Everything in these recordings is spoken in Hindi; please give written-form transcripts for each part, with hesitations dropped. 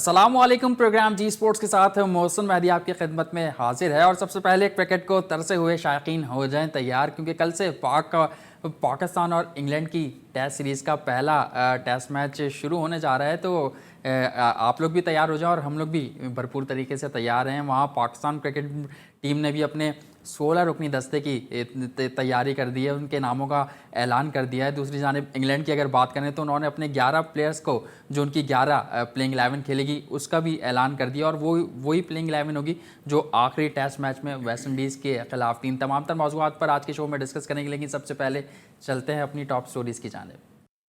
अस्सलामुअलैकुम। प्रोग्राम जी स्पोर्ट्स के साथ मोहसिन मेहदी आपकी खिदमत में हाजिर है। और सबसे पहले क्रिकेट को तरसे हुए शायकीन हो जाएं तैयार, क्योंकि कल से पाकिस्तान और इंग्लैंड की टेस्ट सीरीज़ का पहला टेस्ट मैच शुरू होने जा रहा है। तो आप लोग भी तैयार हो जाएं और हम लोग भी भरपूर तरीके से तैयार हैं। वहाँ पाकिस्तान क्रिकेट टीम ने भी अपने 16 रुकनी दस्ते की तैयारी कर दी है, उनके नामों का ऐलान कर दिया है। दूसरी जानिब इंग्लैंड की अगर बात करें तो उन्होंने अपने 11 प्लेयर्स को, जो उनकी 11 प्लेइंग 11 खेलेगी, उसका भी ऐलान कर दिया। और वही प्लेइंग 11 होगी जो आखिरी टेस्ट मैच में वेस्ट इंडीज़ के खिलाफ थी। तमाम तर मौज़ूआत पर आज के शो में डिस्कस करेंगे, लेकिन सबसे पहले चलते हैं अपनी टॉप स्टोरीज़ की जानिब।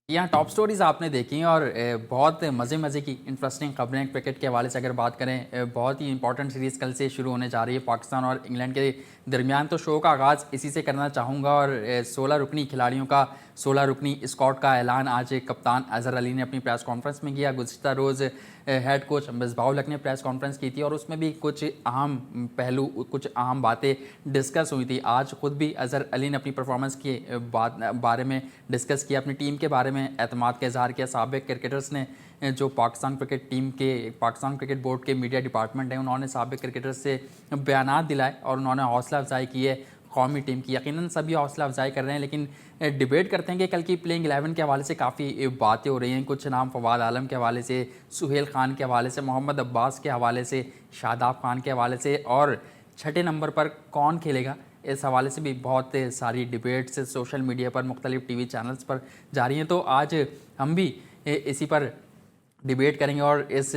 यहाँ टॉप स्टोरीज़ आपने देखी और बहुत मज़े की इंटरेस्टिंग खबरें क्रिकेट के हवाले से अगर बात करें। बहुत ही इंपॉर्टेंट सीरीज़ कल से शुरू होने जा रही है पाकिस्तान और इंग्लैंड के दरमियान। तो शो का आगाज़ इसी से करना चाहूँगा। और 16 रुकनी खिलाड़ियों का, 16 रुकनी स्क्वाड का ऐलान आज कप्तान अजहर अली ने अपनी प्रेस कॉन्फ्रेंस में किया। गुज़िश्ता रोज़ हेड कोच मिसबाह-उल हक ने प्रेस कॉन्फ्रेंस की थी और उसमें भी कुछ अहम पहलू, कुछ अहम बातें डिस्कस हुई थी। आज ख़ुद भी अजहर अली ने अपनी परफॉर्मेंस के बारे में डिस्कस किया, अपनी टीम के बारे में एतमाद का इजहार किया। साबिक क्रिकेटर्स ने, जो पाकिस्तान क्रिकेट बोर्ड के मीडिया डिपार्टमेंट है, उन्होंने साबिक क्रिकेटर्स से बयानात दिलाए और उन्होंने हौसला अफजाई की है कौमी टीम की। यकीनन सभी हौसला अफजाई कर रहे हैं, लेकिन डिबेट करते हैं कि कल की प्लेइंग 11 के हवाले से काफ़ी बातें हो रही हैं। कुछ नाम फवाद आलम के हवाले से, सुहेल खान के हवाले से, मोहम्मद अब्बास के हवाले से, शादाब खान के हवाले से, और छठे नंबर पर कौन खेलेगा, इस हवाले से भी बहुत सारी डिबेट्स सोशल मीडिया पर, मुख्तलिफ टीवी चैनल्स पर जारी हैं। तो आज हम भी इसी पर डिबेट करेंगे और इस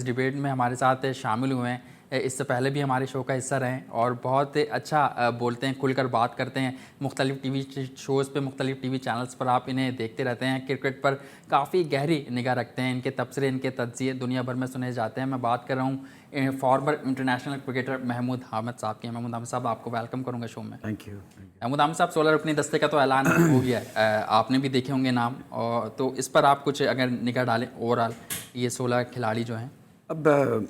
डिबेट में हमारे साथ शामिल हुए हैं, इससे पहले भी हमारे शो का हिस्सा रहें और बहुत अच्छा बोलते हैं, खुलकर बात करते हैं। मुख्तलिफ टीवी शोज़ पे, मुख्तलिफ टीवी चैनल्स पर आप इन्हें देखते रहते हैं। क्रिकेट पर काफ़ी गहरी निगाह रखते हैं, इनके तबसरे, इनके तज्ज़िये दुनिया भर में सुने जाते हैं। मैं बात कर रहा हूँ former international cricketer Mahmood Hamid साहब की। महमूद हामिद साहब, आपको वेलकम करूँगा शो में। Thank you. महमूद हामिद साहब, 16 रुकनी दस्ते का तो ऐलान हो गया है, आपने भी देखे होंगे नाम, और तो इस पर आप कुछ अगर निगाह डालें ओवरऑल ये 16 खिलाड़ी जो हैं। अब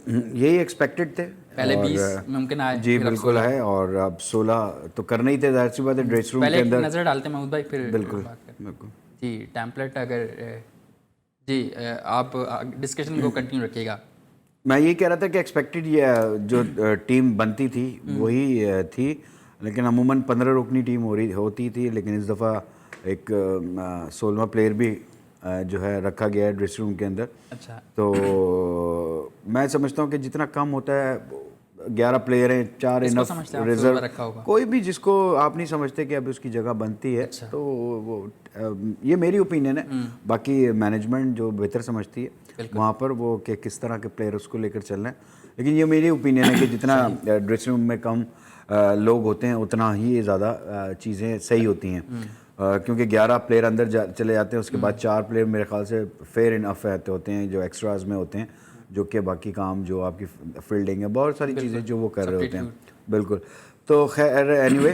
यही एक्सपेक्टेड थे, पहले 20 मुमकिन आए, जी बिल्कुल है, और अब 16 तो करना ही थे, जाहिर सी बात है। ड्रेस रूम के अंदर पहले नज़र डालते हैं महमूद भाई, फिर बिल्कुल बिल्कुल जी। टेम्पलेट अगर जी आप डिस्कशन को कंटिन्यू रखिएगा। मैं ये कह रहा था कि एक्सपेक्टेड ये जो टीम बनती थी वही थी, लेकिन अमूमन 15 रुकनी टीम होती थी, लेकिन इस दफ़ा एक 16वां प्लेयर भी जो है रखा गया है ड्रेस रूम के अंदर। अच्छा, तो मैं समझता हूँ कि जितना कम होता है, 11 प्लेयर हैं, 4 इनफ रिजर्व रखा होगा, कोई भी जिसको आप नहीं समझते कि अब उसकी जगह बनती है। अच्छा। तो वो ये मेरी ओपिनियन है, बाकी मैनेजमेंट जो बेहतर समझती है वहाँ पर वो कि किस तरह के प्लेयर उसको लेकर चल रहे हैं। लेकिन ये मेरी ओपिनियन है कि जितना ड्रेसिंग रूम में कम लोग होते हैं उतना ही ज़्यादा चीज़ें सही होती हैं। क्योंकि 11 प्लेयर अंदर चले जाते हैं, उसके बाद 4 प्लेयर मेरे ख्याल से फेयर इनफ होते हैं जो एक्स्ट्राज में होते हैं, जो कि बाकी काम जो आपकी फील्डिंग है, बहुत सारी चीज़ें जो वो कर रहे होते हैं। बिल्कुल। तो खैर एनीवे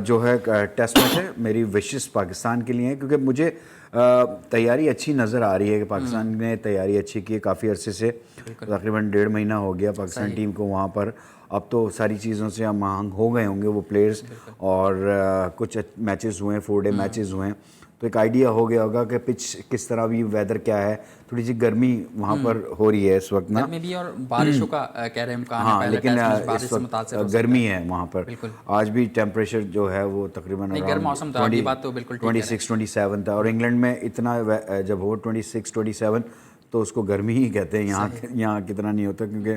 जो है टेस्ट मैच है, मेरी विशेस पाकिस्तान के लिए है, क्योंकि मुझे तैयारी अच्छी नज़र आ रही है कि पाकिस्तान ने तैयारी अच्छी की है काफ़ी अरसे से। तकरीबन 1.5 महीना हो गया पाकिस्तान टीम को वहाँ पर। अब तो सारी चीज़ों से हम आहंग हो गए होंगे वो प्लेयर्स, और कुछ मैचेस हुए हैं, 4 डे मैचेस हुए हैं, तो एक आइडिया हो गया होगा कि पिच किस तरह भी, वेदर क्या है। थोड़ी सी गर्मी वहाँ पर हो रही है इस वक्त ना, गर्मी भी और बारिशों का कह रहे हैं इम्कान है। हाँ, पहले लेकिन बारिश से मुतासिर हो गर्मी है वहाँ पर। बिल्कुल। आज भी टेम्परेचर जो है वो तकरीबन गर्म मौसम था, ये बात तो बिल्कुल 26-27 था, और इंग्लैंड में इतना जब हो 26-27 तो उसको गर्मी ही कहते हैं। यहाँ कितना नहीं होता, क्योंकि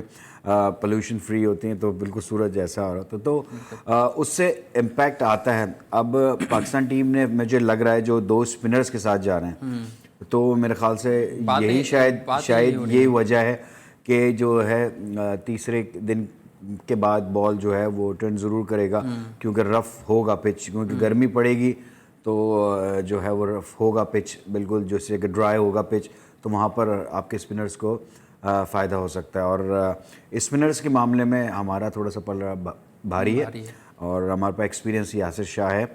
पोल्यूशन फ्री होती हैं, तो बिल्कुल सूरज जैसा हो रहा था, तो उससे इम्पैक्ट आता है। अब पाकिस्तान टीम ने, मुझे लग रहा है, जो 2 स्पिनर्स के साथ जा रहे हैं, तो मेरे ख्याल से यही शायद यही वजह है कि जो है तीसरे दिन के बाद बॉल जो है वो टर्न ज़रूर करेगा, क्योंकि रफ़ होगा पिच, क्योंकि गर्मी पड़ेगी तो जो है वो रफ़ होगा पिच, बिल्कुल जैसे कि ड्राई होगा पिच, तो वहाँ पर आपके स्पिनर्स को फ़ायदा हो सकता है। और स्पिनर्स के मामले में हमारा थोड़ा सा पल्ला भारी है, और हमारे पास एक्सपीरियंस यासिर शाह है,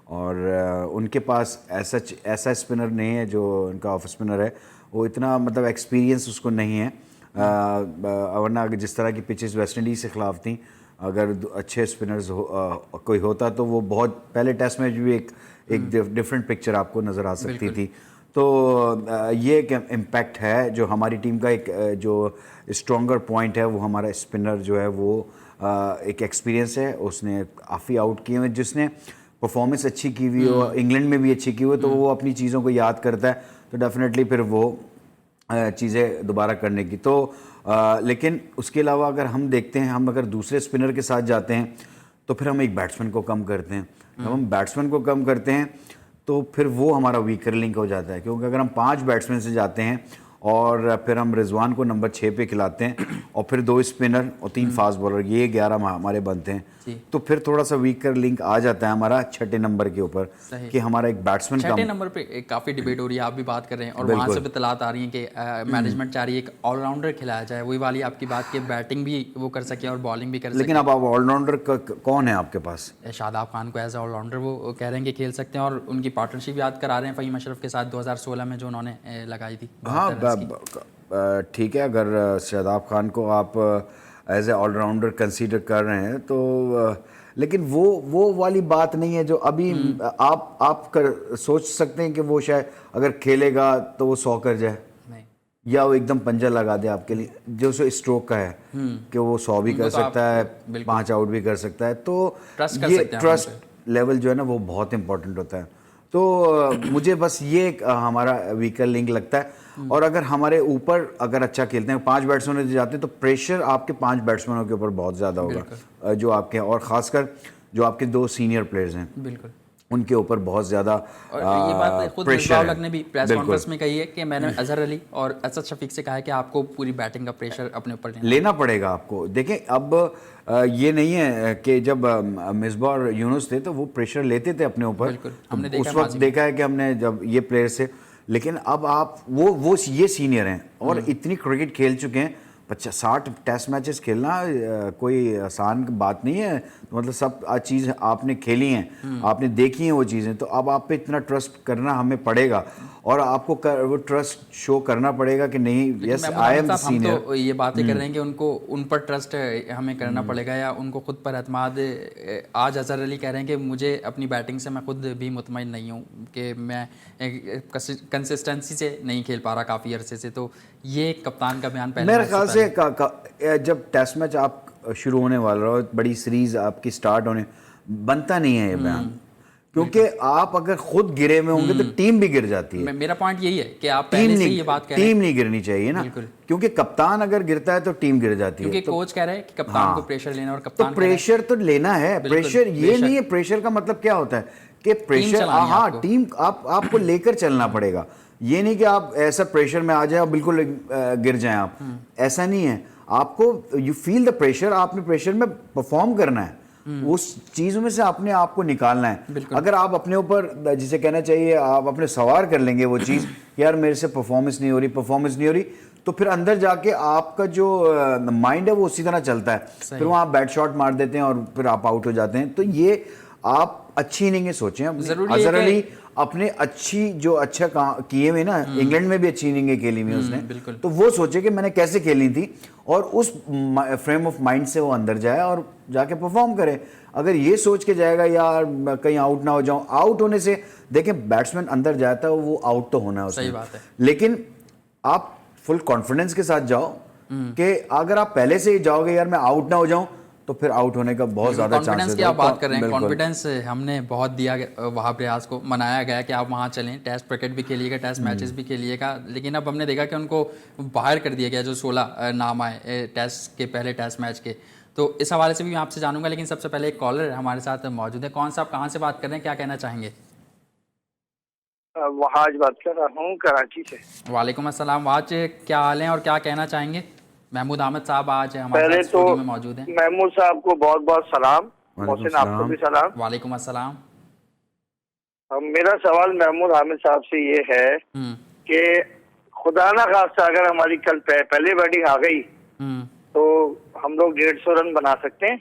और उनके पास ऐसा स्पिनर नहीं है जो उनका ऑफ स्पिनर है, वो इतना मतलब एक्सपीरियंस उसको नहीं है। वरना जिस तरह की पिचेस वेस्ट इंडीज़ के ख़िलाफ़ थी, अगर अच्छे स्पिनर्स कोई होता तो वो बहुत पहले टेस्ट में भी एक डिफरेंट पिक्चर आपको नज़र आ सकती थी। तो ये एक इम्पैक्ट है जो हमारी टीम का एक जो स्ट्रॉन्गर पॉइंट है, वो हमारा स्पिनर जो है वो एक एक्सपीरियंस है, उसने काफ़ी आउट किए हुए, जिसने परफॉर्मेंस अच्छी की हुई हो, इंग्लैंड में भी अच्छी की हुई, तो वो अपनी चीज़ों को याद करता है, तो डेफिनेटली फिर वो चीज़ें दोबारा करने की। तो लेकिन उसके अलावा अगर हम देखते हैं, हम अगर दूसरे स्पिनर के साथ जाते हैं तो फिर हम एक बैट्समैन को कम करते हैं। जब हम बैट्समैन को कम करते हैं तो फिर वो हमारा वीकर लिंक हो जाता है, क्योंकि अगर हम 5 बैट्समैन से जाते हैं और फिर हम रिजवान को नंबर 6 पे खिलाते हैं और फिर 2 स्पिनर और 3 फास्ट बॉलर, ये 11 हमारे बनते हैं, तो फिर थोड़ा सा वीकर लिंक आ जाता है हमारा छठे नंबर के ऊपर कि हमारा एक बैट्समैन कम। छठे नंबर पे काफ़ी डिबेट हो रही है, आप भी बात कर रहे हैं, और वहाँ से भी तलात आ रही है कि मैनेजमेंट चाह रही है एक ऑलराउंडर खिलाया जाए, वही वाली आपकी बात कि बैटिंग भी वो कर सके और बॉलिंग भी कर सके। लेकिन अब आप ऑलराउंडर कौन है आपके पास? शादाब खान को एज ए ऑलराउंडर वो कह रहे हैं कि खेल सकते हैं, और उनकी पार्टनरशिप याद करा रहे हैं फ़हीम अशरफ के साथ 2016 में जो उन्होंने लगाई थी। हाँ ठीक है, अगर शादाब खान को आप एज ए ऑलराउंडर कंसीडर कर रहे हैं तो लेकिन वो वाली बात नहीं है जो अभी आप सोच सकते हैं कि वो शायद अगर खेलेगा तो वो 100 कर जाए, नहीं, या वो एकदम पंजा लगा दे आपके लिए, जो सो स्ट्रोक का है कि वो 100 भी कर सकता है, 5 आउट भी कर सकता है। तो ये ट्रस्ट लेवल जो है ना वो बहुत इंपॉर्टेंट होता है। तो मुझे बस ये हमारा वीकर लिंक लगता है। और अगर हमारे ऊपर अगर अच्छा खेलते हैं, 5 बैट्समैन जाते हैं, तो प्रेशर आपके 5 बैट्समैनों के ऊपर बहुत ज़्यादा होगा जो आपके, और ख़ासकर जो आपके 2 सीनियर प्लेयर्स हैं, बिल्कुल उनके ऊपर बहुत ज़्यादा ये बात खुद मिसबाह ने भी प्रेस कॉन्फ्रेंस में कही है कि मैंने अजहर अली और असद शफीक से कहा है कि आपको पूरी बैटिंग का प्रेशर अपने ऊपर लेना पड़ेगा आपको। देखें अब ये नहीं है कि जब मिसबाह और यूनुस थे तो वो प्रेशर लेते थे अपने ऊपर, हमने उस वक्त देखा है कि हमने जब ये प्लेयर से, लेकिन अब आप वो ये सीनियर हैं और इतनी क्रिकेट खेल चुके हैं, 60 टेस्ट मैचेस खेलना कोई आसान बात नहीं है, तो मतलब सब चीज़ आपने खेली हैं, आपने देखी हैं वो चीज़ें, तो अब आप पे इतना ट्रस्ट करना हमें पड़ेगा और आपको वो ट्रस्ट शो करना पड़ेगा कि नहीं, यस आई एम सीनियर। हम तो ये बातें कर रहे हैं कि उनको उन पर ट्रस्ट हमें करना पड़ेगा या उनको खुद पर एतमाद। आज अजहर अली कह रहे हैं कि मुझे अपनी बैटिंग से मैं खुद भी मुतमईन नहीं हूँ कि मैं कंसिस्टेंसी से नहीं खेल पा रहा काफ़ी अरसे से। तो ये कप्तान का बयान पहले मेरे ख्याल से जब टेस्ट मैच आप शुरू होने वाला हो, बड़ी सीरीज आपकी स्टार्ट होने, बनता नहीं है ये बयान, क्योंकि आप अगर खुद गिरे हुए होंगे तो टीम भी गिर जाती है। मेरा पॉइंट यही है कि आप पहले से ये बात कह रहे हैं, टीम नहीं गिरनी चाहिए ना, क्योंकि कप्तान अगर गिरता है तो टीम गिर जाती है। क्योंकि कोच कह रहे हैं कि कप्तान को प्रेशर लेना, और कप्तान तो प्रेशर तो लेना है। प्रेशर ये नहीं है, प्रेशर का मतलब क्या होता है कि प्रेशर, हाँ टीम आपको लेकर चलना पड़ेगा। ये नहीं कि आप ऐसा प्रेशर में आ जाए और बिल्कुल गिर जाएं आप, ऐसा नहीं है। आपको यू फील द प्रेशर, आपने प्रेशर में परफॉर्म करना है, उस चीज़ों में से अपने आप को निकालना है। अगर आप अपने ऊपर, जिसे कहना चाहिए, आप अपने सवार कर लेंगे वो चीज़, यार मेरे से परफॉर्मेंस नहीं हो रही, तो फिर अंदर जाके आपका जो माइंड है वो उसी तरह चलता है, फिर वहाँ आप बैट शॉट मार देते हैं और फिर आप आउट हो जाते हैं। तो ये आप अच्छी इनिंगें सोचें। अजहर अली अपने अच्छी जो अच्छा किए हुए ना, इंग्लैंड में भी अच्छी इनिंगें खेली हुई उसने, तो वो सोचे कि मैंने कैसे खेली थी, और उस फ्रेम ऑफ माइंड से वो अंदर जाए और जाके परफॉर्म करे। अगर ये सोच के जाएगा यार कहीं आउट ना हो जाऊं, आउट होने से देखें बैट्समैन अंदर जाता है वो आउट तो होना है उसमें, सही बात है, लेकिन आप फुल कॉन्फिडेंस के साथ जाओ कि अगर आप पहले से ही जाओगे यार मैं आउट ना हो जाऊं, तो फिर आउट होने का बहुत ज़्यादा चांसेस है। कॉन्फिडेंस की आप बात कर रहे हैं, कॉन्फिडेंस हमने बहुत दिया वहाब रियाज को, मनाया गया कि आप वहाँ चलें, टेस्ट क्रिकेट भी खेलिएगा, टेस्ट मैचेस भी खेलिएगा, लेकिन अब हमने देखा कि उनको बाहर कर दिया गया जो 16 नाम आए टेस्ट के पहले टेस्ट मैच के। तो इस हवाले से भी मैं आपसे जानूंगा, लेकिन सबसे पहले एक कॉलर हमारे साथ मौजूद है। कौन सा, आप कहाँ से बात कर रहे हैं, क्या कहना चाहेंगे? वहाज बात कर रहा हूँ कराची से। वालेकुम अस्सलाम वाज, क्या हाल है और क्या कहना चाहेंगे? महमूद अहमद साहब आज हमारे साथ स्टूडियो में मौजूद हैं। महमूद साहब को बहुत बहुत सलाम, मोहसिन आपको भी सलाम। वालेकुम अस्सलाम। मेरा सवाल महमूद हामिद साहब से ये है कि खुदा ना खास्ता अगर हमारी कल पहले बैटिंग आ गई तो हम लोग 150 रन बना सकते हैं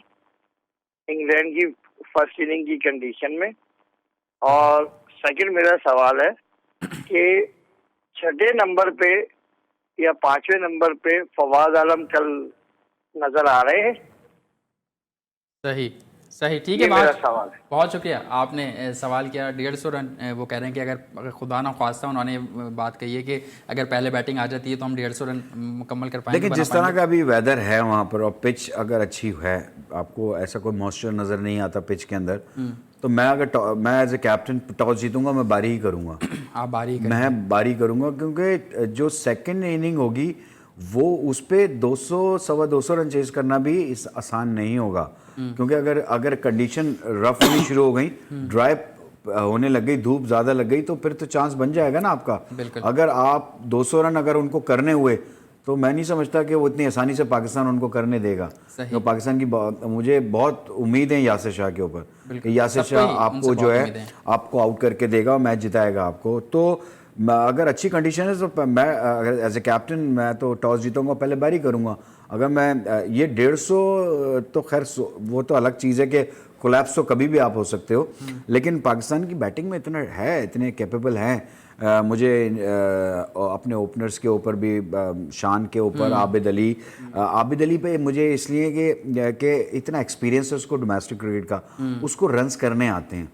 इंग्लैंड की फर्स्ट इनिंग की कंडीशन में। और सेकंड मेरा सवाल है कि 6ठे नंबर पे या 5वें नंबर पे फवाद आलम कल नजर आ रहे हैं? सही, ठीक ये है। मेरा बात, सवाल है। बहुत शुक्रिया आपने सवाल किया। 150 रन वो कह रहे हैं कि अगर खुदा ना ख्वास्ता, उन्होंने बात कही है कि अगर पहले बैटिंग आ जाती है तो हम 150 रन मुकम्मल कर पाएंगे, लेकिन बना जिस तरह पाएंगे। का अभी वेदर है वहाँ पर और पिच अगर अच्छी है, आपको ऐसा कोई मॉइस्चर नज़र नहीं आता पिच के अंदर, तो मैं एज ए कैप्टन टॉस जीतूंगा, मैं बारी ही करूंगा। आप बारी करेंगे। मैं बारी करूंगा क्योंकि जो सेकंड इनिंग होगी वो उस पे 200 सवा 200 रन चेज करना भी इस आसान नहीं होगा, क्योंकि अगर अगर कंडीशन रफ होनी शुरू हो गई, ड्राई होने लग गई, धूप ज़्यादा लग गई, तो फिर तो चांस बन जाएगा ना आपका। बिल्कुल। अगर आप 200 रन अगर उनको करने हुए तो मैं नहीं समझता कि वो इतनी आसानी से पाकिस्तान उनको करने देगा। सही। तो पाकिस्तान की मुझे बहुत उम्मीद है यासिर शाह के ऊपर कि यासिर सबको शाह ही आपको उनसे जो बहुत है उम्मीद है। आपको आउट करके देगा, मैच जिताएगा आपको। तो अगर अच्छी कंडीशन है तो मैं अगर एज ए कैप्टन मैं तो टॉस जीतूंगा, पहले बैरी करूंगा। अगर मैं ये 150 तो खैर वो तो अलग चीज़ है कि कोलैप्स तो कभी भी आप हो सकते हो, लेकिन पाकिस्तान की बैटिंग में इतना है, इतने कैपेबल हैं। मुझे अपने ओपनर्स के ऊपर भी, शान के ऊपर, आबिद अली पे मुझे इसलिए कि इतना एक्सपीरियंस है उसको डोमेस्टिक क्रिकेट का, उसको रन्स करने आते हैं।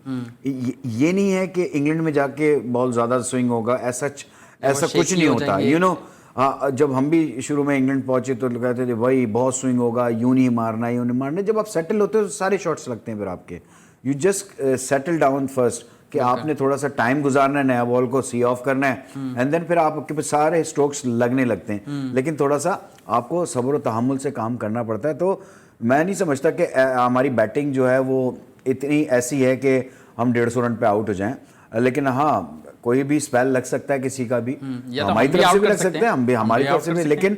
ये नहीं है कि इंग्लैंड में जाके बॉल ज़्यादा स्विंग होगा, ऐसा कुछ नहीं होता। हाँ, जब हम भी शुरू में इंग्लैंड पहुंचे तो कहते थे भाई बहुत स्विंग होगा, यूं नहीं मारना, यूं नहीं मारना। जब आप सेटल होते हो तो सारे शॉट्स लगते हैं फिर आपके। You just settle down first कि आपने थोड़ा सा टाइम गुजारना है, नया बॉल को सी ऑफ करना है, एंड देन फिर आपके पास सारे स्ट्रोक्स लगने लगते हैं। लेकिन थोड़ा सा आपको सब्र और तहम्मुल से काम करना पड़ता है। तो मैं नहीं समझता कि हमारी बैटिंग जो है वो इतनी ऐसी है कि हम 150 रन पे आउट हो जाएं, लेकिन हाँ कोई भी स्पेल लग सकता है किसी का भी, हमारी तरफ से भी लग सकते हैं, हम भी हमारी तरफ से भी। लेकिन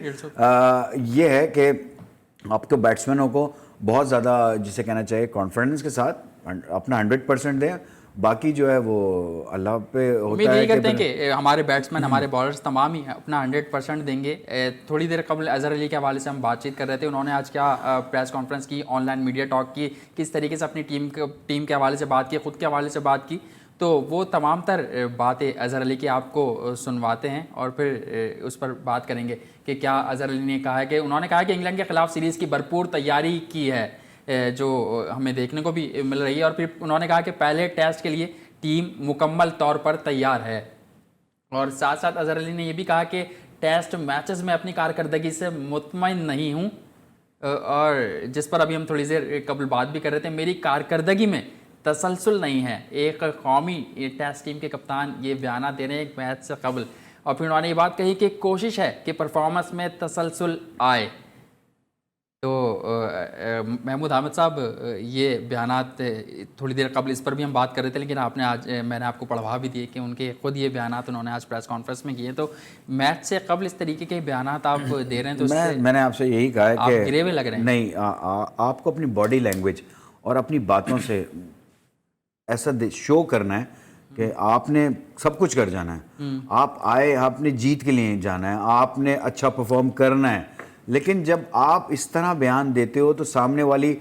ये है कि आपको बैट्समैनों को बहुत ज़्यादा, जिसे कहना चाहिए, कॉन्फिडेंस के साथ अपना 100% दें। बाकी जो है वो अल्लाह पे होता है। उम्मीद यही करते हैं कि हमारे बैट्समैन, हमारे बॉलर्स तमाम ही अपना 100% देंगे। थोड़ी देर कबल अजहर अली के हवाले से हम बातचीत कर रहे थे, उन्होंने आज क्या प्रेस कॉन्फ्रेंस की, ऑनलाइन मीडिया टॉक की, किस तरीके से अपनी टीम के हवाले से बात की, खुद के हवाले से बात की। तो वो तमाम तर बातें अजहर अली की आपको सुनवाते हैं और फिर उस पर बात करेंगे कि क्या अजहर अली ने कहा है कि उन्होंने कहा कि इंग्लैंड के खिलाफ सीरीज़ की भरपूर तैयारी की है, जो हमें देखने को भी मिल रही है। और फिर उन्होंने कहा कि पहले टेस्ट के लिए टीम मुकम्मल तौर पर तैयार है। और साथ साथ अजहर अली ने यह भी कहा कि टेस्ट मैचेस में अपनी कारकर्दगी से मुतमईन नहीं हूँ, और जिस पर अभी हम थोड़ी देर कबल बात भी कर रहे थे, मेरी कारकर्दगी में तसलसल नहीं है। एक कौमी टेस्ट टीम के कप्तान ये बयान दे रहे हैं एक मैच से कबल। और फिर उन्होंने ये बात कही कि कोशिश है कि परफॉर्मेंस में तसलसल आए। तो महमूद हामिद साहब, ये बयानात थोड़ी देर कबल इस पर भी हम बात कर रहे थे, लेकिन आपने आज मैंने आपको पढ़वा भी दिए कि उनके खुद ये बयानात उन्होंने आज प्रेस कॉन्फ्रेंस में किए। तो मैच से कबल इस तरीके के बयानात आप दे रहे हैं तो मैंने आपसे यही कहा है कि गिरे हुए लग रहे हैं। नहीं, आपको अपनी बॉडी लैंग्वेज और अपनी बातों से ऐसा शो करना है कि आपने सब कुछ कर जाना है। आप आए, आपने जीत के लिए जाना है, आपने अच्छा परफॉर्म करना है। लेकिन जब आप इस तरह बयान देते हो तो सामने वाली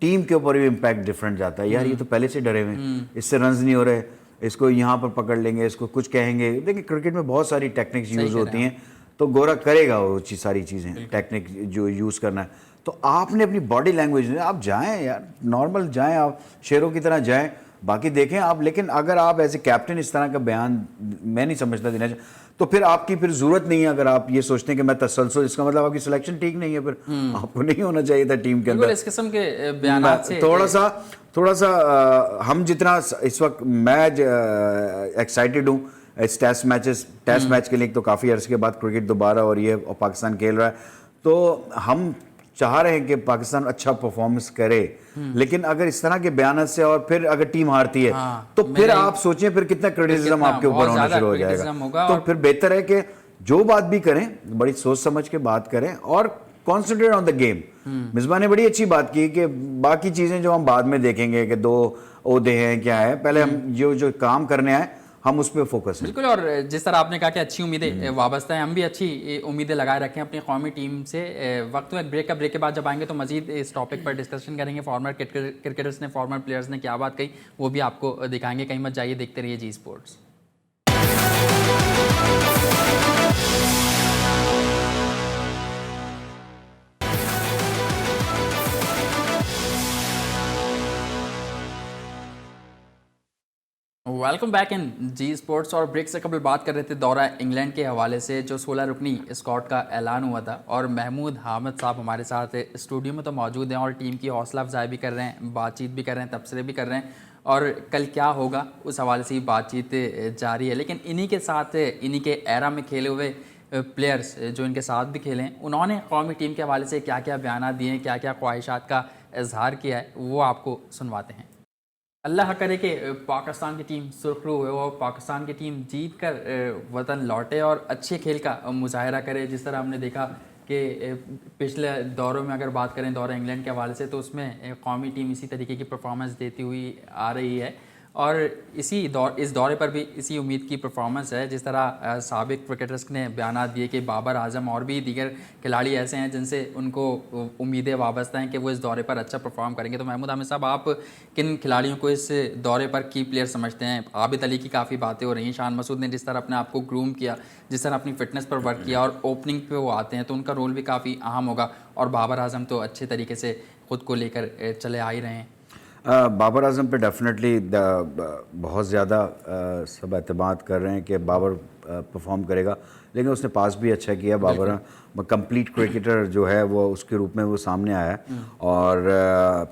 टीम के ऊपर भी इम्पैक्ट डिफरेंट जाता है। यार ये तो पहले से डरे हुए, इससे रन्स नहीं हो रहे, इसको यहाँ पर पकड़ लेंगे, इसको कुछ कहेंगे। देखिए क्रिकेट में बहुत सारी टेक्निक्स यूज़ होती हैं, तो गोरा करेगा वो सारी चीज़ें, टेक्निक जो यूज़ करना है। तो आपने अपनी बॉडी लैंग्वेज, आप जाएँ यार, नॉर्मल जाएँ, आप शेरों की तरह जाएँ, बाकी देखें आप। लेकिन अगर आप एज ए कैप्टन इस तरह का बयान, मैं नहीं समझता देना चाहिए, तो फिर आपकी फिर जरूरत नहीं है। अगर आप ये सोचते हैं कि मैं तसलसल, इसका मतलब आपकी सिलेक्शन ठीक नहीं है, फिर आपको नहीं होना चाहिए था टीम के अंदर। इस किस्म के बयान से थोड़ा सा हम जितना इस वक्त मैं एक्साइटेड हूँ इस टेस्ट मैच के लिए, तो काफ़ी अर्से के बाद क्रिकेट दोबारा और ये और पाकिस्तान खेल रहा है, तो हम चाह रहे हैं कि पाकिस्तान अच्छा परफॉर्मेंस करे। लेकिन अगर इस तरह के बयान से और फिर अगर टीम हारती है, तो फिर आप सोचिए फिर कितना क्रिटिसिज्म आपके ऊपर होना शुरू हो जाएगा। तो फिर बेहतर है कि जो बात भी करें बड़ी सोच समझ के बात करें और concentrate on the game. Misbah ने बड़ी अच्छी बात की कि बाकी चीजें जो हम बाद में देखेंगे कि 2 ओहदे हैं क्या है, पहले हम जो काम करने आए हम उस पर फोकस हैं। बिल्कुल। और जिस तरह आपने कहा कि अच्छी उम्मीदें वाबस्ता हैं, हम भी अच्छी उम्मीदें लगाए रखें अपनी कौमी टीम से। वक्त में ब्रेक के बाद जब आएंगे तो मजीद इस टॉपिक पर डिस्कशन करेंगे। फॉर्मर क्रिकेटर्स ने, फॉर्मर प्लेयर्स ने क्या बात कही वो भी आपको दिखाएंगे। कहीं मत जाइए, देखते रहिए Zee sports. Welcome back in Zee sports. और ब्रेक से कबल बात कर रहे थे दौरा इंग्लैंड के हवाले से, जो 16 रुकनी स्क्वाड का ऐलान हुआ था, और महमूद हामिद साहब हमारे साथ स्टूडियो में तो मौजूद हैं और टीम की हौसला अफजाई भी कर रहे हैं, बातचीत भी कर रहे हैं, तबसरे भी कर रहे हैं, और कल क्या होगा उस हवाले से ही बातचीत जारी है। लेकिन इन्हीं के साथ, इन्हीं के एरा में खेले हुए प्लेयर्स जो इनके साथ भी खेले हैं, उन्होंने कौमी टीम के हवाले से क्या क्या बयान दिए हैं, क्या क्या ख्वाहिशात का इजहार किया है, वो आपको सुनवाते हैं। अल्लाह करे कि पाकिस्तान की टीम सुरखरू हुए और पाकिस्तान की टीम जीत कर वतन लौटे और अच्छे खेल का मुजाहरा करे। जिस तरह हमने देखा कि पिछले दौरों में अगर बात करें दौरा इंग्लैंड के हवाले से, तो उसमें कौमी टीम इसी तरीके की परफॉर्मेंस देती हुई आ रही है, और इस दौरे पर भी इसी उम्मीद की परफॉर्मेंस है। जिस तरह साबिक क्रिकेटर्स ने बयान दिए कि बाबर आजम और भी दीगर खिलाड़ी ऐसे हैं जिनसे उनको उम्मीदें वाबस्ता हैं कि वो इस दौरे पर अच्छा परफॉर्म करेंगे। तो महमूद हामिद साहब, आप किन खिलाड़ियों को इस दौरे पर की प्लेयर समझते हैं? आबिद अली की काफ़ी बातें हो रही हैं, शान मसूद ने जिस तरह अपने आप को ग्रूम किया, जिस तरह अपनी फिटनेस पर वर्क किया, और ओपनिंग पे वो आते हैं तो उनका रोल भी काफ़ी अहम होगा, और बाबर आजम तो अच्छे तरीके से ख़ुद को लेकर चले आ ही रहे हैं। बाबर आजम पे डेफिनेटली बहुत ज़्यादा सब एतमाद कर रहे हैं कि बाबर परफॉर्म करेगा, लेकिन उसने पास भी अच्छा किया। बाबर कंप्लीट क्रिकेटर जो है वो उसके रूप में वो सामने आया है, और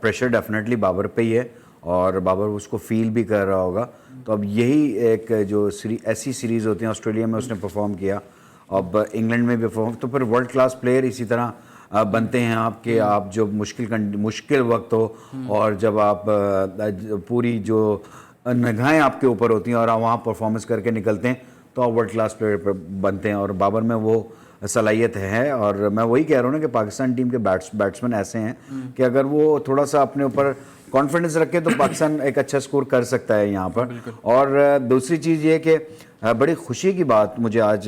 प्रेशर डेफिनेटली बाबर पे ही है, और बाबर उसको फील भी कर रहा होगा। तो अब यही एक जो ऐसी सीरीज़ होती हैं, ऑस्ट्रेलिया में उसने परफॉर्म किया, अब इंग्लैंड में भी परफॉर्म, तो फिर वर्ल्ड क्लास प्लेयर इसी तरह बनते हैं आपके। आप जो मुश्किल वक्त हो, और जब आप पूरी जो निगाहें आपके ऊपर होती हैं और आप वहाँ परफॉर्मेंस करके निकलते हैं, तो आप वर्ल्ड क्लास प्लेयर बनते हैं, और बाबर में वो सलाहियत है। और मैं वही कह रहा हूँ ना कि पाकिस्तान टीम के बैट्समैन ऐसे हैं कि अगर वो थोड़ा सा अपने ऊपर कॉन्फिडेंस रखे तो पाकिस्तान एक अच्छा स्कोर कर सकता है यहाँ पर। और दूसरी चीज़ ये कि बड़ी खुशी की बात मुझे आज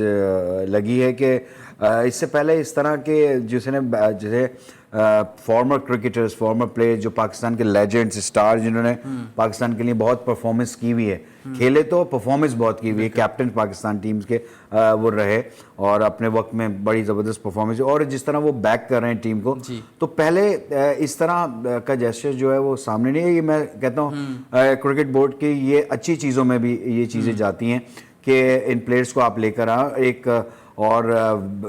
लगी है कि इससे पहले इस तरह के जैसे फॉर्मर क्रिकेटर्स, फॉर्मर प्लेयर्स, जो पाकिस्तान के लेजेंड्स, स्टार, जिन्होंने पाकिस्तान के लिए बहुत परफॉर्मेंस की हुई है, खेले तो परफॉर्मेंस बहुत की हुई है, कैप्टन पाकिस्तान टीम्स के वो रहे, और अपने वक्त में बड़ी ज़बरदस्त परफॉर्मेंस, और जिस तरह वो बैक कर रहे हैं टीम को, तो पहले इस तरह का जेस्चर जो है वो सामने नहीं है। ये मैं कहता हूँ क्रिकेट बोर्ड की ये अच्छी चीज़ों में भी ये चीज़ें जाती हैं कि इन प्लेयर्स को आप लेकर आओ, एक और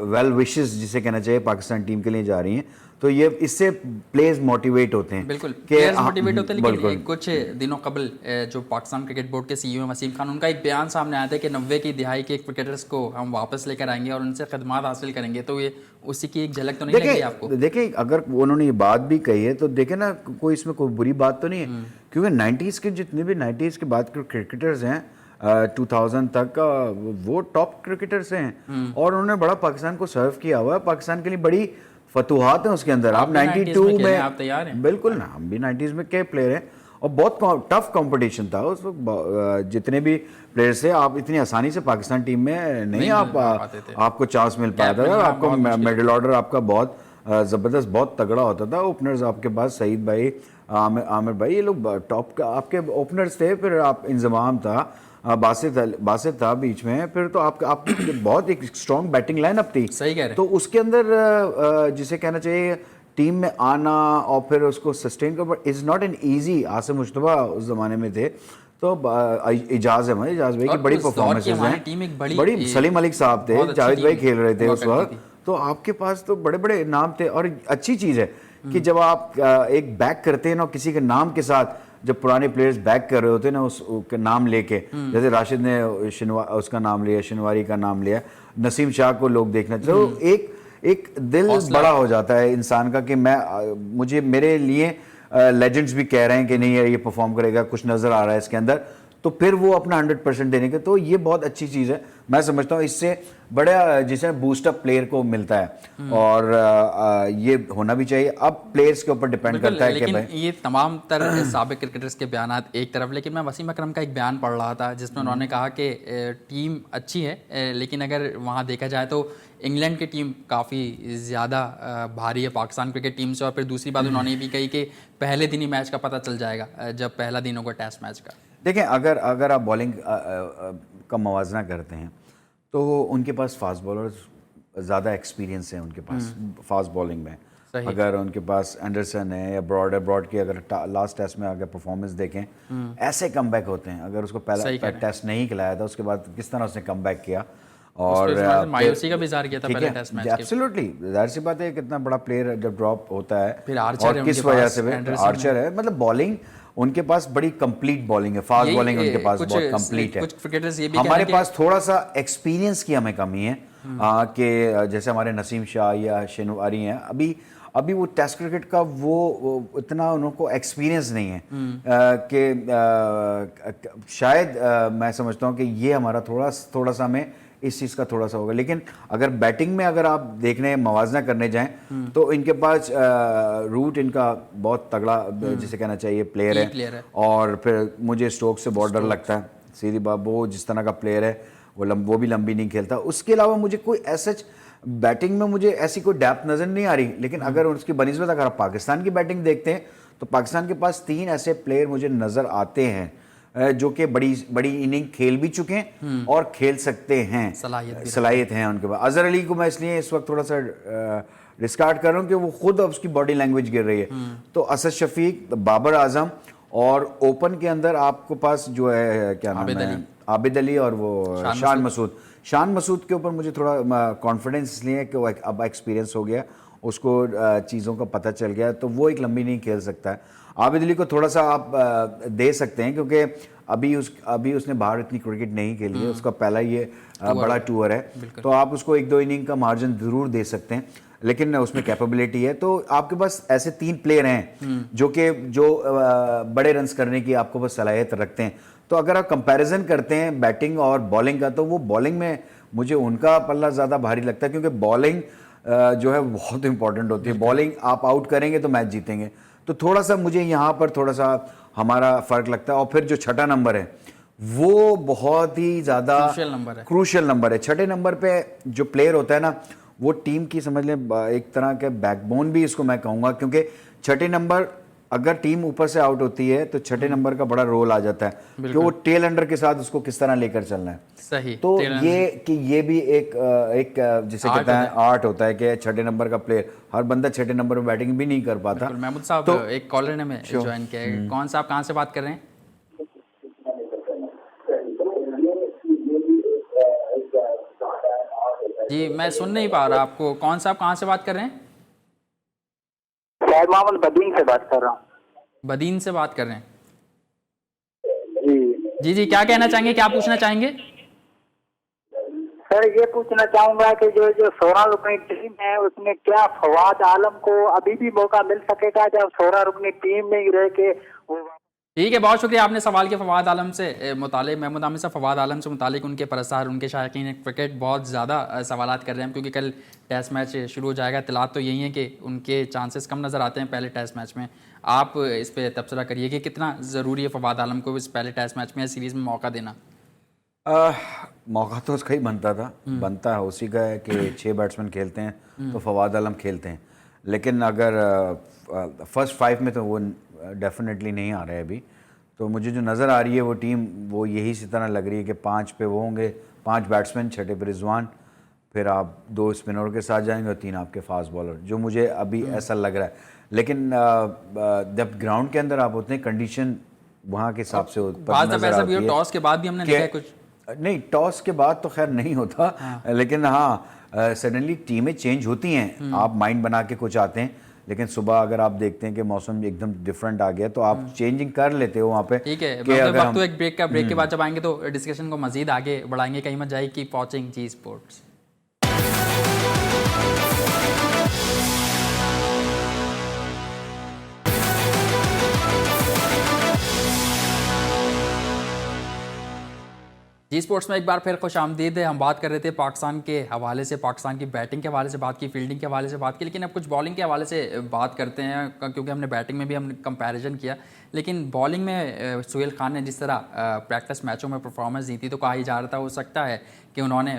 वेल विशेस जिसे कहना चाहिए पाकिस्तान टीम के लिए जा रही हैं, तो ये इससे प्लेयर्स मोटिवेट होते हैं। बिल्कुल, प्लेयर्स मोटिवेट होते हैं। लेकिन कुछ दिनों कबल जो पाकिस्तान क्रिकेट बोर्ड के सीईओ वसीम खान, उनका एक बयान सामने आया था कि 90 की दिहाई के क्रिकेटर्स को हम वापस लेकर आएंगे और उनसे खदमात हासिल करेंगे, तो ये उसी की एक झलक तो नहीं लगी आपको? देखिए, अगर उन्होंने ये बात भी कही है तो देखे ना, कोई इसमें कोई बुरी बात तो नहीं है, क्योंकि 90s के जितने भी 90s के बाद के क्रिकेटर्स हैं 2000 तक का, वो टॉप क्रिकेटर्स हैं, और उन्होंने बड़ा पाकिस्तान को सर्व किया हुआ है। पाकिस्तान के लिए बड़ी फतूहात हैं उसके अंदर। आप 92 में आप तैयार हैं? बिल्कुल ना, हम भी 90s में के प्लेयर हैं, और बहुत टफ कंपटीशन था उस वक्त। जितने भी प्लेयर्स थे, आप इतनी आसानी से पाकिस्तान टीम में नहीं आपको चांस मिल पाता था। आपको मेडल ऑर्डर आपका बहुत ज़बरदस्त, बहुत तगड़ा होता था। ओपनर्स आपके पास सईद भाई, आमिर भाई, ये लोग टॉप का आपके ओपनर्स थे। फिर आप इंजमाम था, बासित था बीच में, फिर तो आपकी बहुत एक स्ट्रॉन्ग बैटिंग लाइनअप थी। सही कह रहे हैं। तो उसके अंदर जिसे कहना चाहिए टीम में आना और फिर उसको सस्टेन कर, is not an easy. Asim Mushtaba उस जमाने में थे, तो इजाज़ भाई की बड़ी परफॉर्मेंसेज हैं, टीम एक बड़ी। सलीम मलिक साहब थे, जावेद भाई खेल रहे थे उस वक्त, तो आपके पास तो बड़े बड़े नाम थे। और अच्छी चीज़ है कि जब आप एक बैक करते हैं ना किसी के नाम के साथ, जब पुराने प्लेयर्स बैक कर रहे होते हैं ना उसका नाम लेके, जैसे राशिद ने उसका नाम लिया, शनवारी का नाम लिया, नसीम शाह को लोग देखना, तो एक दिल बड़ा हो जाता है इंसान का कि मुझे मेरे लिए लेजेंड्स भी कह रहे हैं कि नहीं ये परफॉर्म करेगा, कुछ नज़र आ रहा है इसके अंदर, तो फिर वो अपना 100% देने के, तो ये बहुत अच्छी चीज़ है। मैं समझता हूँ इससे बड़ा जिसे बूस्टअप प्लेयर को मिलता है, और ये होना भी चाहिए। अब प्लेयर्स के ऊपर डिपेंड करता है कि भाई ये तमाम तर साबिक क्रिकेटर्स के बयान एक तरफ, लेकिन मैं वसीम अकरम का एक बयान पढ़ रहा था जिसमें उन्होंने कहा कि टीम अच्छी है, लेकिन अगर वहाँ देखा जाए तो इंग्लैंड की टीम काफ़ी ज़्यादा भारी है पाकिस्तान क्रिकेट टीम से। और फिर दूसरी बात उन्होंने भी कही कि पहले दिन ही मैच का पता चल जाएगा जब पहला दिन होगा टेस्ट मैच का। देखें, अगर आप बॉलिंग का मवाजना करते हैं तो उनके पास फास्ट बॉलर्स ज़्यादा एक्सपीरियंस है उनके पास फास्ट बॉलिंग में, सही। अगर उनके पास एंडरसन है या ब्रॉड की अगर लास्ट टेस्ट में अगर परफॉर्मेंस देखें, ऐसे कमबैक होते हैं। अगर उसको पहला टेस्ट नहीं खिलाया था, उसके बाद किस तरह उसने कमबैक किया और मायूसी का भी इज़हार किया था पहले टेस्ट मैच के। एब्सोल्युटली, जाहिर सी बात है, कितना बड़ा प्लेयर जब ड्रॉप होता है, फिर आर्चर और है किस उनके वजह पास, से एंडरसन आर्चर है, मतलब बॉलिंग उनके पास बड़ी कंप्लीट बॉलिंग है, फास्ट बॉलिंग उनके पास बहुत कंप्लीट है। कुछ क्रिकेटर्स ये भी हमारे पास थोड़ा सा एक्सपीरियंस की हमें कमी है कि जैसे हमारे नसीम शाह या शेनवारी हैं, अभी वो टेस्ट क्रिकेट का वो इतना उनको एक्सपीरियंस नहीं है कि शायद मैं समझता हूँ कि ये हमारा थोड़ा सा हमें इस चीज़ का थोड़ा सा होगा। लेकिन अगर बैटिंग में अगर आप देखने मवाजना करने जाएं तो इनके पास रूट इनका बहुत तगड़ा जिसे कहना चाहिए प्लेयर है। और फिर मुझे स्टोक से बहुत डर लगता है, सीधी बात, वो जिस तरह का प्लेयर है वो भी लंबी नहीं खेलता। उसके अलावा मुझे कोई ऐसा बैटिंग में मुझे ऐसी कोई डेप्थ नज़र नहीं आ रही। लेकिन अगर उसकी बनिस्बत अगर आप पाकिस्तान की बैटिंग देखते हैं तो पाकिस्तान के पास 3 ऐसे प्लेयर मुझे नज़र आते हैं जो कि बड़ी इनिंग खेल भी चुके हैं और खेल सकते हैं, सलाहियत है उनके पास। अजहर अली को मैं इसलिए इस वक्त थोड़ा सा डिस्कार्ड कर रहा हूँ कि वो खुद अब उसकी बॉडी लैंग्वेज गिर रही है। तो असद शफीक, बाबर आजम, और ओपन के अंदर आपको पास जो है क्या नाम है, आबिद अली और वो शान मसूद के ऊपर मुझे थोड़ा कॉन्फिडेंस इसलिए है कि वो अब एक्सपीरियंस हो गया, उसको चीज़ों का पता चल गया, तो वो एक लंबी नहीं खेल सकता है। आबिद अली को थोड़ा सा आप दे सकते हैं क्योंकि अभी उसने बाहर इतनी क्रिकेट नहीं खेली है, उसका पहला ये बड़ा टूर है, तो आप उसको 1-2 इनिंग का मार्जिन ज़रूर दे सकते हैं, लेकिन उसमें कैपेबिलिटी है। तो आपके पास ऐसे 3 प्लेयर हैं जो बड़े रन्स करने की आपको बस सलाहियत रखते हैं। तो अगर आप कंपैरिजन करते हैं बैटिंग और बॉलिंग का, तो वो बॉलिंग में मुझे उनका पल्ला ज़्यादा भारी लगता है क्योंकि बॉलिंग जो है बहुत इंपॉर्टेंट होती है। बॉलिंग आप आउट करेंगे तो मैच जीतेंगे, तो थोड़ा सा मुझे यहाँ पर थोड़ा सा हमारा फ़र्क लगता है। और फिर जो छठा नंबर है वो बहुत ही ज़्यादा क्रूशियल नंबर है। छठे नंबर पे जो प्लेयर होता है ना, वो टीम की समझ लें एक तरह के बैकबोन भी इसको मैं कहूँगा, क्योंकि छठे नंबर अगर टीम ऊपर से आउट होती है तो छठे नंबर का बड़ा रोल आ जाता है कि वो टेल अंडर के साथ उसको किस तरह लेकर चलना है। सही। तो ये भी एक जिसे कहते हैं आर्ट होता है कि छठे नंबर का प्लेयर, हर बंदा छठे नंबर में बैटिंग भी नहीं कर पाता। महमूद साहब, तो एक कॉलर ने हमें ज्वाइन किया है। कौन सा, आप कहाँ से बात कर रहे हैं? जी मैं सुन नहीं पा रहा आपको। कौन सा, आप कहाँ से बात कर रहे हैं? मोहम्मद बदीन से बात कर रहा हूँ। बदीन से बात कर रहे हैं जी जी, क्या कहना चाहेंगे, क्या पूछना चाहेंगे? सर ये पूछना चाहूंगा कि जो 16 रुकनी टीम है उसमें क्या फवाद आलम को अभी भी मौका मिल सकेगा जब 16 रुकनी टीम में ही रह के? ठीक है, बहुत शुक्रिया आपने सवाल किया फवाद आलम से मुतालिक। महमूद आमिर साहब, फवाद आलम से मुतालिक उनके परसार, उनके शायकीन क्रिकेट बहुत ज़्यादा सवालात कर रहे हैं क्योंकि कल टेस्ट मैच शुरू हो जाएगा। इत्तलात तो यही है कि उनके चांसेस कम नज़र आते हैं पहले टेस्ट मैच में। आप इस पर तबसरा करिए कि कितना ज़रूरी है फवाद आलम को इस पहले टेस्ट मैच में सीरीज़ में मौका देना? मौका तो उसका ही बनता है उसी का है कि 6 बैट्समैन खेलते हैं तो फवाद आलम खेलते हैं, लेकिन अगर फर्स्ट 5 में तो वो डेफिनेटली नहीं आ रहे अभी। तो मुझे जो नज़र आ रही है वो टीम वो यही सी तरह लग रही है कि 5 पे वो होंगे, 5 बैट्समैन, छठे पे रिजवान, फिर आप 2 स्पिनर के साथ जाएंगे और 3 आपके फास्ट बॉलर, जो मुझे अभी ऐसा लग रहा है। लेकिन जब ग्राउंड के अंदर आप होते हैं कंडीशन वहाँ के हिसाब से टॉस के बाद भी हमने देखा है कुछ नहीं, टॉस के बाद तो खैर नहीं होता, लेकिन हाँ सडनली टीमें चेंज होती हैं। आप माइंड बना के कुछ आते हैं, लेकिन सुबह अगर आप देखते हैं कि मौसम एकदम डिफरेंट आ गया तो आप चेंजिंग कर लेते हो वहाँ पे। ठीक है, वक्त तो एक ब्रेक के बाद जब आएंगे तो डिस्कशन को मजीद आगे बढ़ाएंगे। कहीं मत जाइए, कीप वॉचिंग जी स्पोर्ट्स। जी स्पोर्ट्स में एक बार फिर खुश आमदीद है। हम बात कर रहे थे पाकिस्तान के हवाले से, पाकिस्तान की बैटिंग के हवाले से बात की, फील्डिंग के हवाले से बात की, लेकिन अब कुछ बॉलिंग के हवाले से बात करते हैं क्योंकि हमने बैटिंग में भी हमने कंपैरिजन किया। लेकिन बॉलिंग में सोहेल खान ने जिस तरह प्रैक्टिस मैचों में परफॉर्मेंस दी थी तो कहा जा रहा था हो सकता है कि उन्होंने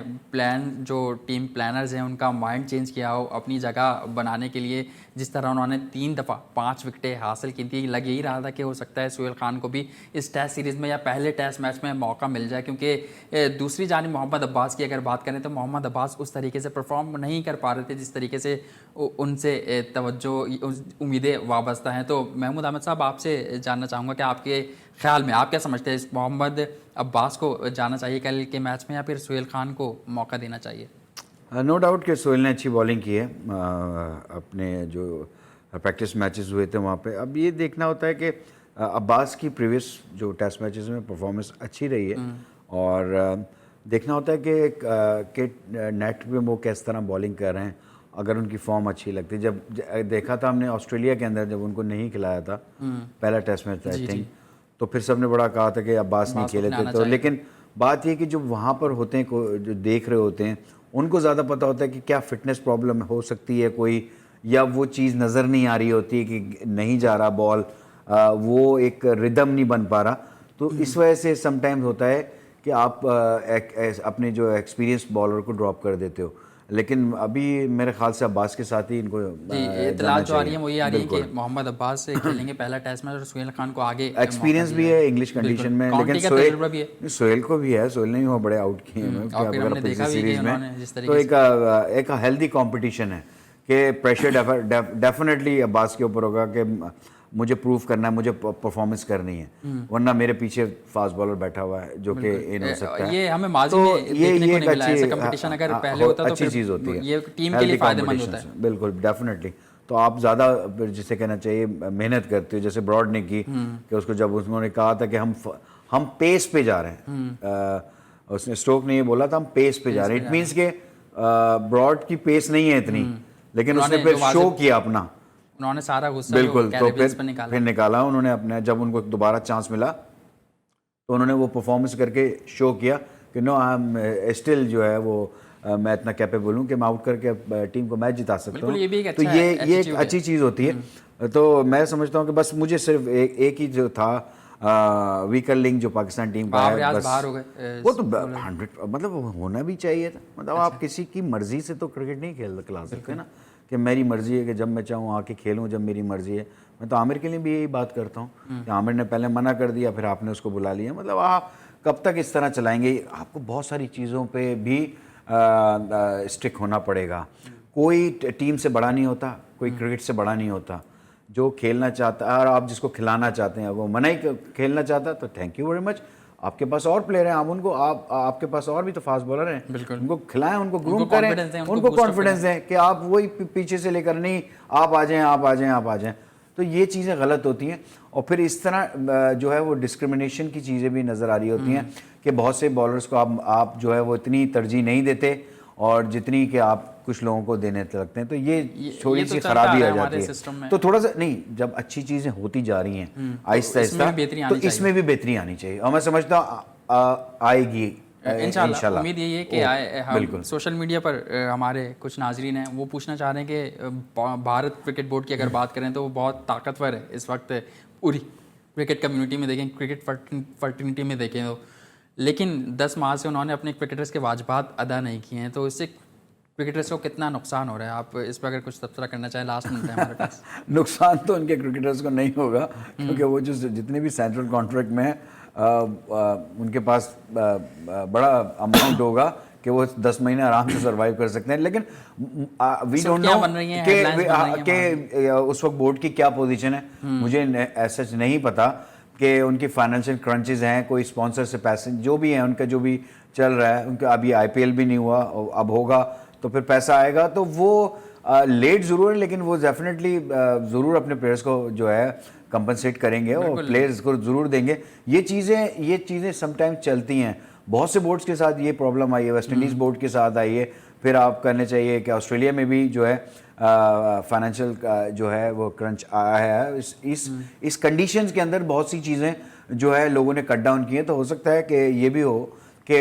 जो टीम प्लानर्स हैं उनका माइंड चेंज किया हो अपनी जगह बनाने के लिए। जिस तरह उन्होंने 3 दफ़ा 5 विकेटें हासिल की थी, लग यही रहा था कि हो सकता है सोहेल खान को भी इस टेस्ट सीरीज़ में या पहले टेस्ट मैच में मौका मिल जाए, क्योंकि दूसरी जानिब मोहम्मद अब्बास की अगर बात करें तो मोहम्मद अब्बास उस तरीके से परफॉर्म नहीं कर पा रहे थे जिस तरीके से उनसे तवज्जो उम्मीदें वाबस्ता हैं। तो महमूद अहमद साहब, आपसे जानना चाहूँगा कि आपके ख्याल में आप क्या समझते हैं, मोहम्मद अब्बास को जाना चाहिए कल के मैच में या फिर सोहेल खान को मौका देना चाहिए? नो डाउट कि सोहेल ने अच्छी बॉलिंग की है अपने जो प्रैक्टिस मैचेस हुए थे वहाँ पे। अब ये देखना होता है कि अब्बास की प्रीवियस जो टेस्ट मैचेस में परफॉर्मेंस अच्छी रही है और देखना होता है कि नेट पे वो किस तरह बॉलिंग कर रहे हैं। अगर उनकी फॉर्म अच्छी लगती है, जब देखा था हमने ऑस्ट्रेलिया के अंदर जब उनको नहीं खिलाया था पहला टेस्ट मैच आई थिंक, तो फिर सबने बड़ा कहा था कि अब्बास नहीं खेले थे। तो लेकिन बात ये कि जो वहाँ पर होते हैं जो देख रहे होते हैं उनको ज़्यादा पता होता है कि क्या फिटनेस प्रॉब्लम हो सकती है कोई, या वो चीज़ नज़र नहीं आ रही होती है कि नहीं जा रहा बॉल, वो एक रिदम नहीं बन पा रहा। तो इस वजह से समटाइम्स होता है कि आप अपने जो एक्सपीरियंस बॉलर को ड्रॉप कर देते हो। लेकिन अभी मेरे ख्याल से अब्बास के साथ ही इनको इत्तलात जो आ रही है वो ये आ रही है कि मोहम्मद अब्बास से खेलेंगे पहला टेस्ट मैच और सोहेल खान को आगे एक्सपीरियंस भी है इंग्लिश कंडीशन में, लेकिन सोहेल को भी है, सोहेल ने भी वहाँ बड़े आउट किए हैं सीरीज में। तो एक हेल्दी कॉम्पिटिशन है कि प्रेशर डेफिनेटली अब्बास के ऊपर होगा कि मुझे प्रूफ करना है, मुझे परफॉर्मेंस करनी है, वरना मेरे पीछे फास्ट बॉलर बैठा हुआ है जो कि इन हो सकता है। ये हमें माजी में देखने को नहीं मिला ऐसा कंपटीशन, अगर पहले होता तो अच्छी चीज़ होती है, ये टीम के लिए फायदेमंद होता है। बिल्कुल डेफिनेटली। तो आप ज़्यादा जिसे कहना चाहिए मेहनत करते हो, जैसे ब्रॉड ने की कि उसको जब उन्होंने कहा था कि हम पेस पे जा रहे हैं, उसने स्टोक ने ये बोला था हम पेस पे जा रहे हैं, इट मीन्स के ब्रॉड की पेस नहीं है इतनी, लेकिन उसने फिर शो किया अपना, उन्होंने सारा गुस्सा बिल्कुल तो फिर निकाला उन्होंने अपने। जब उनको दोबारा चांस मिला तो उन्होंने वो परफॉर्मेंस करके शो किया कि नो आई एम स्टिल जो है वो मैं इतना कैपेबल हूँ कि मैं आउट करके टीम को मैच जिता सकता हूँ। तो ये एक अच्छी चीज़ होती है। तो मैं समझता हूँ कि बस मुझे सिर्फ एक ही जो था वीकर लिंक जो पाकिस्तान टीम का है, बस बाहर हो गए, वो तो 100 मतलब होना भी चाहिए था। मतलब आप किसी की मर्जी से तो क्रिकेट नहीं खिला सकते ना, कि मेरी मर्जी है कि जब मैं चाहूँ आके खेलूँ, जब मेरी मर्जी है। मैं तो आमिर के लिए भी यही बात करता हूँ कि आमिर ने पहले मना कर दिया, फिर आपने उसको बुला लिया। मतलब आप कब तक इस तरह चलाएंगे? आपको बहुत सारी चीज़ों पे भी स्टिक होना पड़ेगा। कोई टीम से बड़ा नहीं होता, कोई क्रिकेट से बड़ा नहीं होता। जो खेलना चाहता है और आप जिसको खिलाना चाहते हैं वो मना ही खेलना चाहता, तो थैंक यू वेरी मच, आपके पास और प्लेयर हैं, आप उनको आपके पास और भी तो फास्ट बॉलर हैं, उनको खिलाएं, उनको ग्रूम करें, उनको कॉन्फिडेंस दें कि आप वही पीछे से लेकर नहीं आप आ जाएं, आप आ जाएं, आप आ जाएं। तो ये चीज़ें गलत होती हैं और फिर इस तरह जो है वो डिस्क्रिमिनेशन की चीज़ें भी नज़र आ रही होती हैं कि बहुत से बॉलर्स को आप जो है वो इतनी तरजीह नहीं देते और जितनी कि आप कुछ लोगों को देने लगते हैं। तो ये थोड़ी सी खराबी आ जाती है। तो थोड़ा सा नहीं, जब अच्छी चीज़ें होती जा रही हैं आहिस्ता आहिस्ता, तो इसमें भी बेहतरी आनी चाहिए और मैं समझता हूँ आएगी इंशाल्लाह। उम्मीद यही है कि हम सोशल मीडिया पर हमारे कुछ नाजरीन हैं वो पूछना चाह रहे हैं कि भारत क्रिकेट बोर्ड की अगर बात करें तो वो बहुत ताकतवर है इस वक्त पूरी क्रिकेट कम्युनिटी में, देखें क्रिकेट फर्टिनिटी में देखें तो, लेकिन 10 माह से उन्होंने अपने क्रिकेटर्स के वाजिबात अदा नहीं किए हैं। तो इससे क्रिकेटर्स को कितना नुकसान हो रहा है? आप इस पर अगर कुछ तबसरा करना चाहें, लास्ट मिनट है हमारे पास। नुकसान तो उनके क्रिकेटर्स को नहीं होगा क्योंकि वो जो जितने भी सेंट्रल कॉन्ट्रैक्ट में है उनके पास बड़ा अमाउंट होगा कि वो 10 महीने आराम से सर्वाइव कर सकते हैं। लेकिन वी डोंट नो कि उस वक्त बोर्ड की क्या पोजीशन है, मुझे ऐसा नहीं पता कि उनकी फाइनेंशियल क्रंचेस हैं, कोई स्पॉन्सर से पैसे जो भी हैं, उनका जो भी चल रहा है, उनका अभी IPL भी नहीं हुआ, अब होगा तो फिर पैसा आएगा। तो वो लेट ज़रूर है लेकिन वो डेफिनेटली ज़रूर अपने प्लेयर्स को जो है कंपनसेट करेंगे और प्लेयर्स को ज़रूर देंगे। ये चीज़ें समटाइम चलती हैं। बहुत से बोर्ड्स के साथ ये प्रॉब्लम आई है, वेस्ट इंडीज़ बोर्ड के साथ आई है, फिर आप करने चाहिए कि ऑस्ट्रेलिया में भी जो है फाइनेंशियल जो है वो क्रंच आया है। इस कंडीशंस के अंदर बहुत सी चीज़ें जो है लोगों ने कट डाउन की हैं। तो हो सकता है कि ये भी हो कि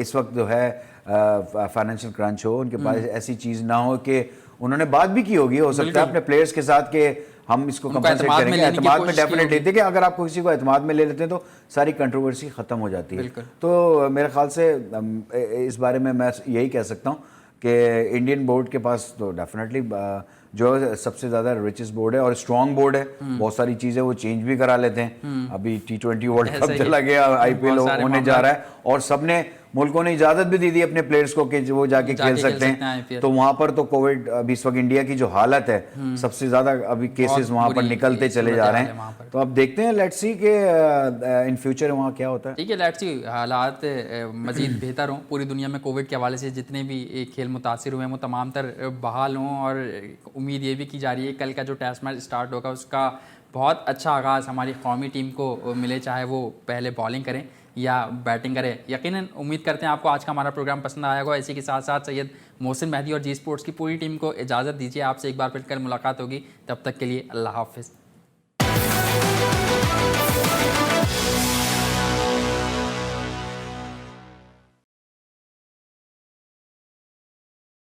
इस वक्त जो है फाइनेंशियल क्रंच हो, उनके पास ऐसी चीज़ ना हो कि उन्होंने बात भी की होगी, हो सकता है अपने प्लेयर्स के साथ कि हम इसको उनको कंपनसेट एतमाद में करेंगे। लेने की एतमाद में कोशिश की डेफिनेटली होगी। देखिए, अगर आप किसी को एतमाद में ले लेते हैं तो सारी कंट्रोवर्सी खत्म हो जाती है। बिल्कुल। तो मेरे ख्याल से इस बारे में मैं यही कह सकता हूँ कि इंडियन बोर्ड के पास तो डेफिनेटली जो है सबसे ज़्यादा रिचेस्ट बोर्ड है और स्ट्रॉन्ग बोर्ड है। बहुत सारी चीज़ें वो चेंज भी करा लेते हैं। अभी T20 वर्ल्ड कप ऐसा ही चला गया, IPL बहुत सारे होने जा रहा है और सबने मुल्कों ने इजाज़त भी दी थी अपने प्लेयर्स को कि वो जाके खेल सकते हैं। IPL। तो वहाँ पर तो कोविड अभी इस वक्त इंडिया की जो हालत है, सबसे ज़्यादा अभी केसेस वहाँ पर निकलते चले जा रहे हैं। तो अब देखते हैं, लेट्स सी के इन फ्यूचर वहाँ क्या होता है। ठीक है, लेट्स सी हालात मजीद बेहतर हों, पूरी दुनिया में कोविड के हवाले से जितने भी खेल मुतासिर हुए हैं वो तमाम तर बहाल हों, और उम्मीद ये भी की जा रही है कल का जो टेस्ट मैच स्टार्ट होगा उसका बहुत अच्छा आगाज़ हमारी कौमी टीम को मिले, चाहे वो पहले बॉलिंग करें या बैटिंग करें। यकीनन उम्मीद करते हैं आपको आज का हमारा प्रोग्राम पसंद आया होगा। इसी के साथ साथ सैयद मोहसिन मेहदी और जी स्पोर्ट्स की पूरी टीम को इजाज़त दीजिए। आपसे एक बार फिर कल मुलाकात होगी, तब तक के लिए अल्लाह हाफिज़।